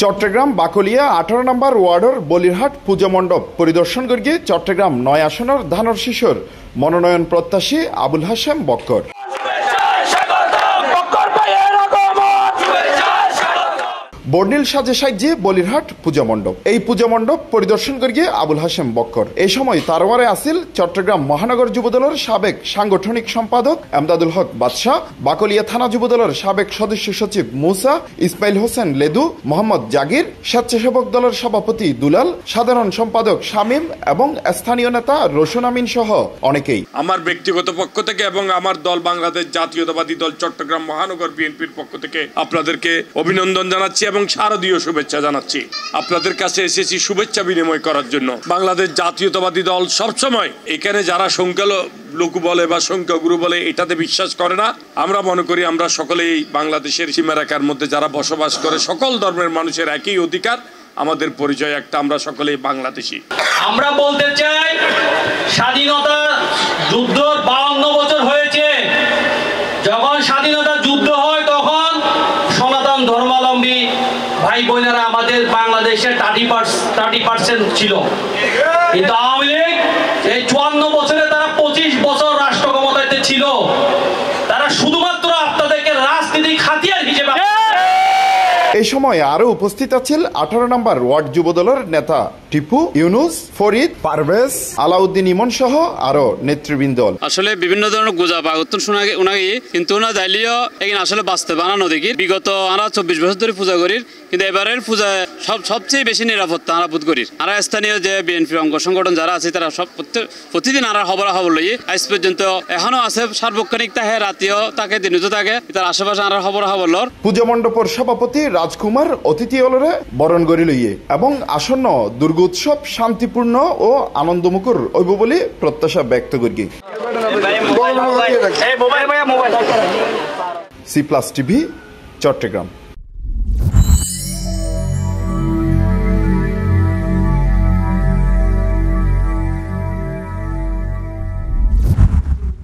চট্টগ্রাম বাকলিয়া 18 নম্বর ওয়ার্ডের বলিরহাট পূজা মণ্ডপ পরিদর্শন করিয়ে চট্টগ্রাম 9 আসনের ধানর শিশুর মনোনয়ন প্রত্যাশী আবুল হাশেম বক্কর। বর্ণিল সাজে সাজ্যে বলিরহাট পূজা মণ্ডপ। এই পূজা মণ্ডপ পরিদর্শন করিয়ে আবুল হাশেম বক্কর। এই সময় তারওয়ারে আসিল চট্টগ্রাম মহানগর যুবদলের সাবেক সাংগঠনিক সম্পাদক এমদাদুল হক বাদশাহ, বাকলিয়া থানা যুবদলের সাবেক সদস্য সচিব মুসা, ইসমাইল হোসেন লেদু, মোহাম্মদ জাগির, স্বেচ্ছাসেবক দলের সভাপতি দুলাল, সাধারণ সম্পাদক শামীম এবং স্থানীয় নেতা রসুন আমিন সহ অনেকেই। আমার ব্যক্তিগত পক্ষ থেকে এবং আমার দল বাংলাদেশ জাতীয়তাবাদী দল চট্টগ্রাম মহানগর বিএনপির পক্ষ থেকে আপনাদেরকে অভিনন্দন জানাচ্ছি এবং শারদীয় শুভেচ্ছা জানাচ্ছি। আপনাদের কাছে এসেছি শুভেচ্ছা বিনিময় করার জন্য। বাংলাদেশ জাতীয়তাবাদী দল সবসময় এখানে যারা সংখ্যালঘু বলে বা সংখ্যাগুরু বলে এটাতে বিশ্বাস করে না। আমরা মনে করি আমরা সকলেই বাংলাদেশের সীমারেখার মধ্যে যারা বসবাস করে সকল ধর্মের মানুষের একই অধিকার। আমাদের পরিচয় একটা, আমরা সকলেই বাংলাদেশি। আমরা বলতে চাই স্বাধীনতা যুদ্ধ 52 বছর হয়েছে। যখন স্বাধীনতা যুদ্ধ হয় তখন সনাতন ধর্মাবলম্বী ভাই বোনেরা আমাদের বাংলাদেশের 30% ছিল, কিন্তু আওয়ামী লীগ এই 54 বছরে তারা 25 বছর রাষ্ট্র ক্ষমতায় ছিল। তারা শুধুমাত্র আপনাদেরকে রাজনীতিক হাতিয়ার হিসেবে। এই সময় আরো উপস্থিত আছেন 18 নম্বর ওয়ার্ড যুবদলের নেতা টিপু, ইউনুস, ফরিদ, পারভেজ, আলাউদ্দিন ইমন সহ আরো নেতৃবৃন্দ। আসলে বিভিন্ন ধরনের গুজব আগতন শোনা উনাকে, কিন্তু ওনা যাইলেও এখানে আসলে বাস্তব বানানো দেখি। বিগত আমরা 24 বছর ধরে পূজা করি, কিন্তু এবারের পূজায় সবচেয়ে বেশি নিরাপত্তা আমরা বোধ করি। আর স্থানীয় যে বিএনপি অঙ্গ সংগঠন যারা আছে তারা সব প্রতিদিন আর খবর লইয়ে আজ পর্যন্ত এখনো আছে সার্বক্ষণিক তাহে রাতেও তাকে দিনতো থাকে তার আশেপাশে আর খবর লর। পূজা মণ্ডপের সভাপতি রাজকুমার অতিথি অলরে বরণ করি লইয়ে এবং আসন্ন দুর্গোৎসব শান্তিপূর্ণ ও আনন্দমুখর হইব বলে প্রত্যাশা ব্যক্ত করি। C plus TV, Chittagong.